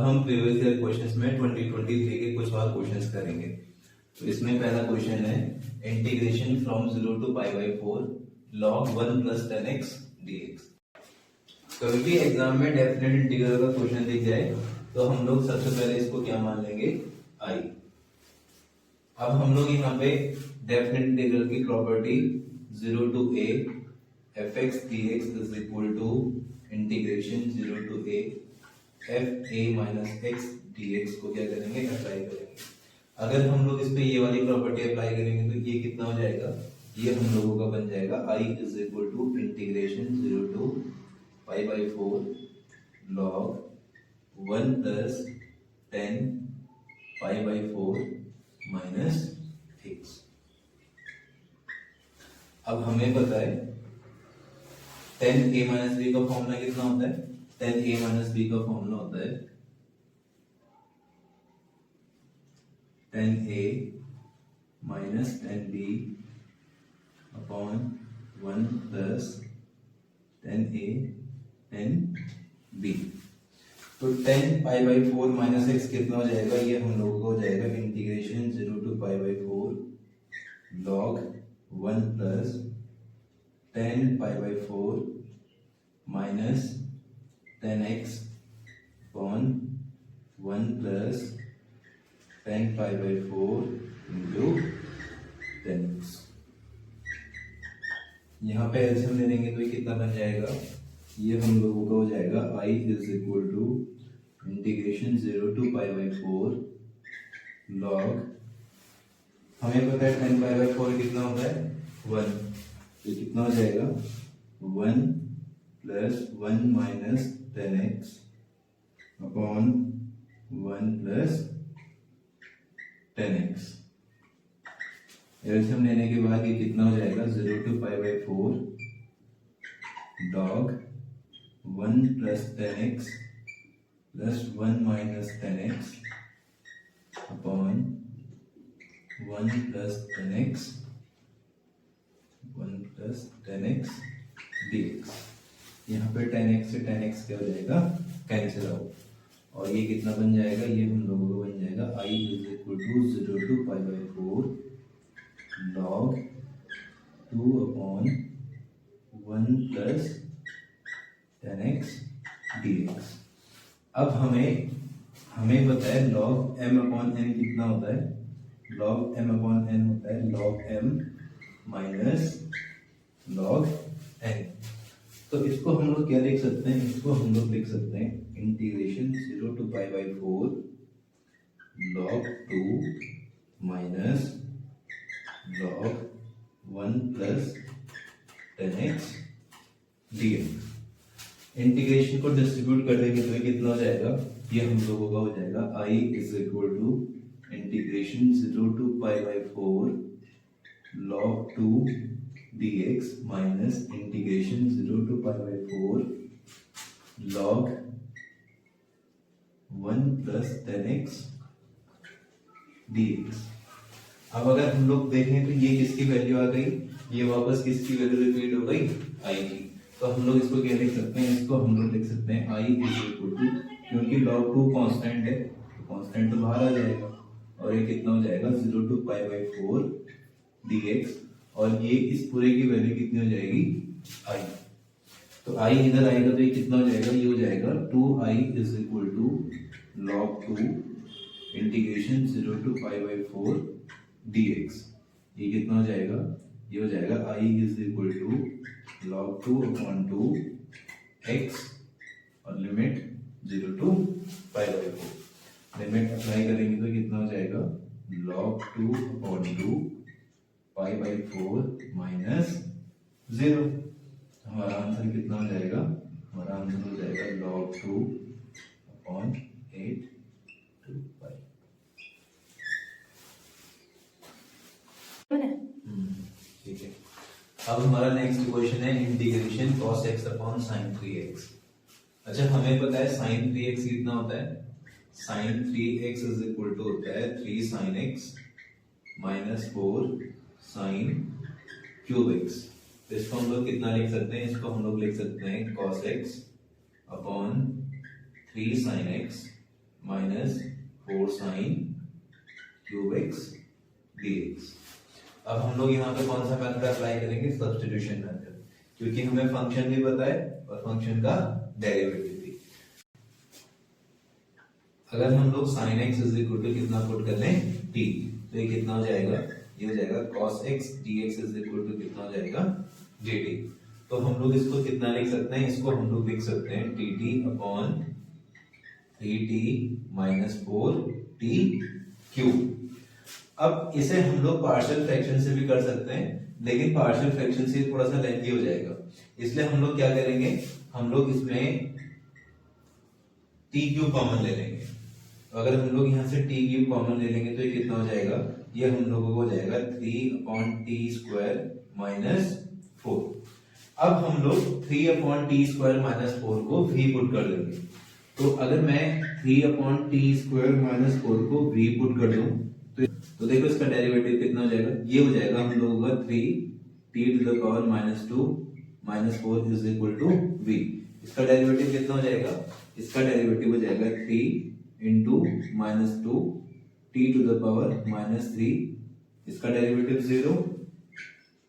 हम previous year questions में 2023 के कुछ और क्वेश्चंस करेंगे। तो इसमें पहला क्वेश्चन है integration from 0 to pi by 4 log 1 plus 10x dx। कभी भी एग्जाम में डेफिनेट इंटीग्रल का क्वेश्चन दिख जाए तो हम लोग सबसे पहले इसको क्या मान लेंगे, i। अब हम लोग यहाँ पे डेफिनेट इंटीग्रल की property 0 to a fx dx is equal to integration 0 to a f a minus x dx को क्या करेंगे, अप्लाई करेंगे। अगर हम लोग इस पे ये वाली प्रॉपर्टी अप्लाई करेंगे तो ये कितना हो जाएगा, ये हम लोगों का बन जाएगा i is equal to integration 0 to pi by 4 log 1 plus 10 pi by 4 minus x। अब हमें पता है 10a माइनस b का फॉर्मूला कितना होता है, 10a माइनस b का फॉर्मूला होता है 10a minus 10b upon 1 plus 10a 10b। तो 10 पाई बाई 4 माइनस x कितना हो जाएगा, ये हम लोगों को हो जाएगा integration 0 to pi by 4 log 1 plus 10 pi by 4 minus 10x upon 1 plus 10 pi by 4 into 10x। यहाँ पे एलसीएम ले लेंगे तो ये कितना बन जाएगा, ये हम लोगों का हो जाएगा i is equal to integration 0 to pi by 4 log, हमें पता है 10 पाई बाई 4 कितना होता है 1, तो कितना हो जाएगा 1 plus 1 minus 10x upon 1 plus 10x। LCM लेने के बाद ये कितना हो जाएगा 0 to pi by 4 log 1 plus 10x plus 1 minus 10x upon 1 plus 10x 1 plus 10x dx। यहाँ पे 10x से 10x क्या हो जाएगा, कैंसिल आउट, और ये कितना बन जाएगा, ये हम लोगों को बन जाएगा i is equal to 0 to pi by 4 log 2 upon 1 plus 10x dx। अब हमें पता है log m अपॉन n कितना होता है, log m अपॉन n होता है log m minus log n। तो इसको हम लोग क्या लिख सकते हैं, इसको हम लोग लिख सकते हैं integration 0 to pi by 4 log 2 minus log 1 plus 10x dx। Integration को डिस्ट्रीब्यूट कर देंगे तो ये कितना हो जाएगा, ये हम लोगों का हो जाएगा i is equal to integration 0 to pi by 4 log 2 dx minus integration 0 to pi by 4 log 1 plus 10x dx। अब अगर हम लोग देखें तो ये किसकी वैल्यू आ गई, ये वापस किसकी वैल्यू रिपीट हो गई, i की। तो हम लोग इसको क्या लिख सकते हैं, इसको हम लोग लिख सकते हैं i इज इक्वल टू, क्योंकि log 2 कांस्टेंट है तो कांस्टेंट तो बाहर आ जाएगा, और ये कितना हो जाएगा 0 टू पाई बाई 4 dx, और ये इस पूरे की वैल्यू कितनी हो जाएगी i। तो i इधर आएगा तो ये कितना हो जाएगा, ये हो जाएगा 2i is equal to log 2 integration 0 to pi by 4 dx। ये कितना हो जाएगा, ये हो जाएगा i is equal to log 2 upon 2 x और limit 0 to pi by 4। Limit apply करेंगे तो कितना हो जाएगा log 2 upon 2 pi by 4 minus 0। हमारा आंसर कितना हो जाएगा, हमारा आंसर हो जाएगा log 2 अपॉन 8 टू पाई। ठीक है। अब हमारा नेक्स्ट क्वेश्चन है integration cos x upon sin 3x। अच्छा, हमें पता है sin 3x कितना होता है, sin 3x is equal to होता है 3 sin x minus 4 sin cube x। तो इसको हम लोग कितना लिख सकते हैं, इसको हम लोग लिख सकते हैं cos x upon 3 sin x minus 4 sine cube x dx। अब हम लोग यहाँ पे कौन सा मेथड अप्लाई करेंगे? सब्स्टिट्यूशन मेथड, क्योंकि हमें फंक्शन भी पता है और फंक्शन का डेरिवेटिव भी। अगर हम लोग sin x is equal to कितना पुट कर लें? t, तो ये कितना हो जाएगा? ये हो जाएगा cos x dx is equal to कितना हो जाएगा? dt। तो हम लोग इसको कितना लिख सकते हैं? इसको हम लोग लिख सकते हैं dt upon 3t minus 4t cube. अब इसे हम लोग पार्शियल फ्रैक्शन से भी कर सकते हैं, लेकिन पार्शियल फ्रैक्शन से थोड़ा सा लेंथी हो जाएगा, इसलिए हम लोग क्या करेंगे? हम लोग इसमें t क्यूब कॉमन ले लेंगे। तो अगर हम लोग यहाँ से t क्यूब कॉमन ले लेंगे तो ये कितना हो जाएगा? ये हम लोगों को हो जाएगा 3 अपॉन टी स्क्वायर माइनस 4। अब हम लोग 3 अपॉन टी स्क्वायर माइनस 4 को v पुट कर देंगे। तो अगर मैं 3 अपॉन टी स्क्वायर माइनस 4 को v पुट कर दूं तो देखो इसका डेरिवेटिव कितना हो जाएगा? ये हो जाएगा हम लोगों का 3t to the power minus 2 minus 4 is equal to v। इसका डेरिवेटिव कितना हो जाएगा? इसका डेरिवेटिव हो जाएगा 3 into minus 2 t to the power minus 3, इसका derivative 0,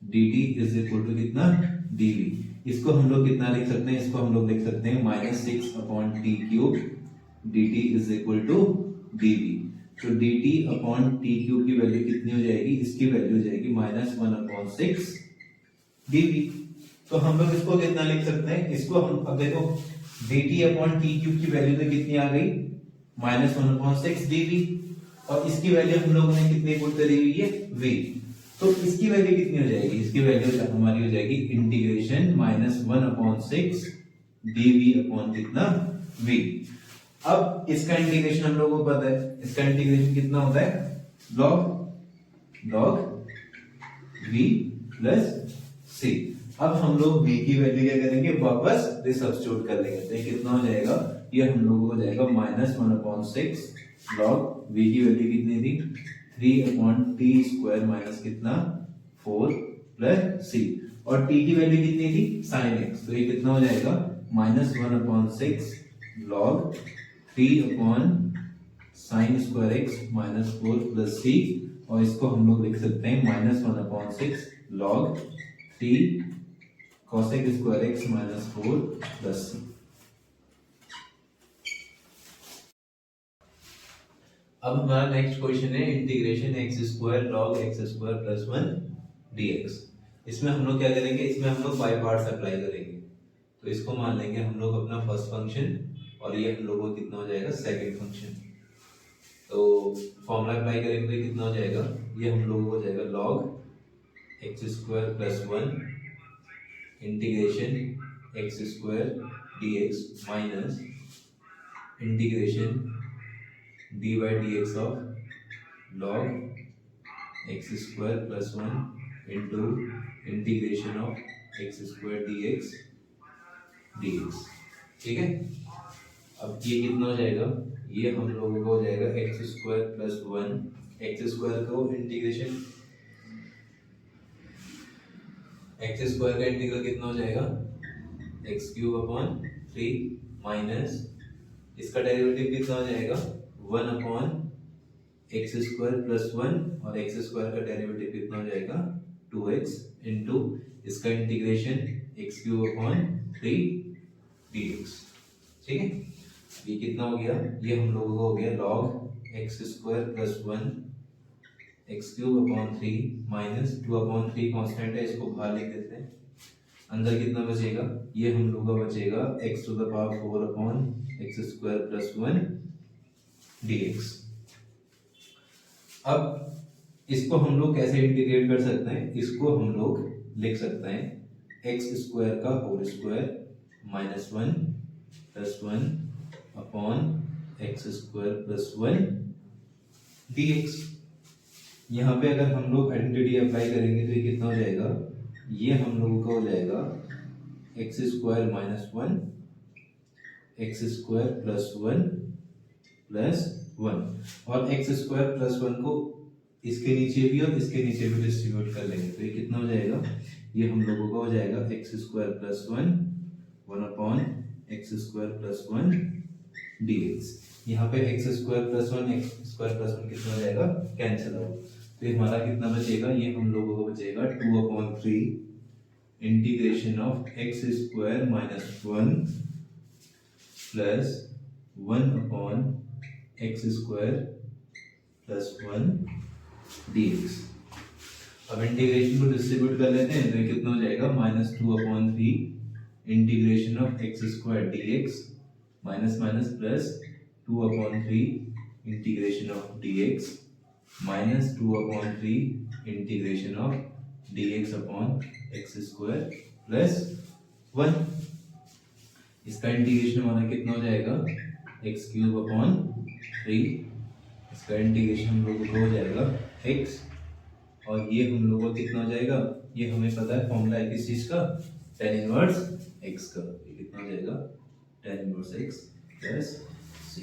dt is equal to कितना? dv। इसको हम लोग कितना लिख सकते हैं? इसको हम लोग लिख सकते हैं minus 6 upon t cube dt is equal to dv। तो dt अपॉन टी क्यूब की वैल्यू कितनी हो जाएगी? इसकी वैल्यू हो जाएगी माइनस 1 अपॉन 6 dv। तो हम लोग इसको कितना लिख सकते हैं? इसको हम अब देखो dt अपॉन टी क्यूब की वैल्यू तो कितनी आ गई? माइनस 1 अपॉन 6 dv, और इसकी वैल्यू हम लोगों ने कितनी पुट करी हुई है? v। तो इसकी वैल्यू कितनी हो जाएगी? इसकी वैल्यू हमारी हो जाएगी integration minus 1 upon 6 dv upon कितना? v। अब इसका इंटीग्रेशन हम लोगों को पता है, इसका इंटीग्रेशन कितना होता है? log v plus c। अब हम लोग v की वैल्यू क्या करेंगे? वापस रिसब्स्टिट्यूट कर लेंगे। तो ये कितना हो जाएगा? ये हम लोगों को हो जाएगा माइनस 1 अपॉन 6 log v की वैल्यू कितनी थी? 3 अपॉन टी स्क्वायर माइनस कितना? 4 प्लस c, और t की वैल्यू कितनी थी? sin x। तो ये कितना हो जाएगा? Minus 1 upon 6 log 3 upon sine square x minus 4 plus c, और इसको हम लोग लिख सकते हैं minus 1 upon 6 log 3 cosec square x minus 4 plus c। अब हमारा नेक्स्ट क्वेश्चन है integration x square log x square plus 1 dx। इसमें हम लोग क्या करेंगे? इसमें हम लोग बाय पार्ट्स अप्लाई करेंगे। तो इसको मान लेंगे हम लोग अपना फर्स्ट फंक्शन, और ये हम लोगों को कितना हो जाएगा? Second function. तो फॉर्मूला अप्लाई करेंगे तो कितना हो जाएगा? ये हम लोगों को हो जाएगा log x square plus 1 integration x square dx minus integration dy dx of log x square plus 1 into integration of x square dx। ठीक है, अब ये कितना हो जाएगा? ये हम लोगों को हो जाएगा x square plus 1, x square को इंटीग्रेशन एक्स स्क्वायर का इंटीग्रल कितना हो जाएगा? एक्स क्यूब अपॉन 3 माइनस इसका डेरिवेटिव कितना हो जाएगा? 1 अपॉन एक्स स्क्वायर प्लस 1, और एक्स स्क्वायर का डेरिवेटिव कितना हो जाएगा? 2x इंटू इसका integration x cube upon 3 dx। ठीक है, ये कितना हो गया? ये हम लोगों को हो गया log x square plus 1 x cube upon 3 minus 2 upon 3 constant है, इसको बाहर लिख देते हैं। अंदर कितना बचेगा? ये हम लोग का बचेगा x to the power 4 upon x square plus 1 dx। अब इसको हम लोग कैसे इंटीग्रेट कर सकते हैं? इसको हम लोग लिख सकते हैं एक्स स्क्वायर का whole square minus 1 plus 1 upon x square plus 1 dx। यहाँ पे अगर हम लोग आइडेंटिटी अप्लाई करेंगे तो ये कितना हो जाएगा? ये हम लोगों का हो जाएगा x square minus 1 x square plus 1 plus 1, और एक्स स्क्वायर प्लस 1 को इसके नीचे भी और इसके नीचे भी डिस्ट्रीब्यूट कर लेंगे। तो ये कितना हो जाएगा? ये हम लोगों का हो जाएगा x square plus 1 upon x square plus 1 dx। यहाँ पे एक्स स्क्वायर प्लस वन कितना हो जाएगा, कैंसिल आउट। तो ये हमारा कितना बचेगा, ये हम लोगों को बचेगा 2/3 integration of x square minus 1 plus 1/x square plus 1 dx। अब इंटीग्रेशन को डिस्ट्रीब्यूट कर लेते हैं, तो ये कितना हो जाएगा, -2/3 integration of x square dx minus minus plus 2/3 integration of dx minus 2/3 integration of dx upon x square plus 1। इसका इंटीग्रेशन हमारा कितना हो जाएगा, x³ / 3। इसका इंटीग्रेशन हम लोगों को हो जाएगा x, और ये हम लोगों को कितना हो जाएगा, ये हमें पता है फॉर्मूला है किस चीज का, tan इनवर्स x का। ये कितना हो जाएगा, tan inverse x plus c।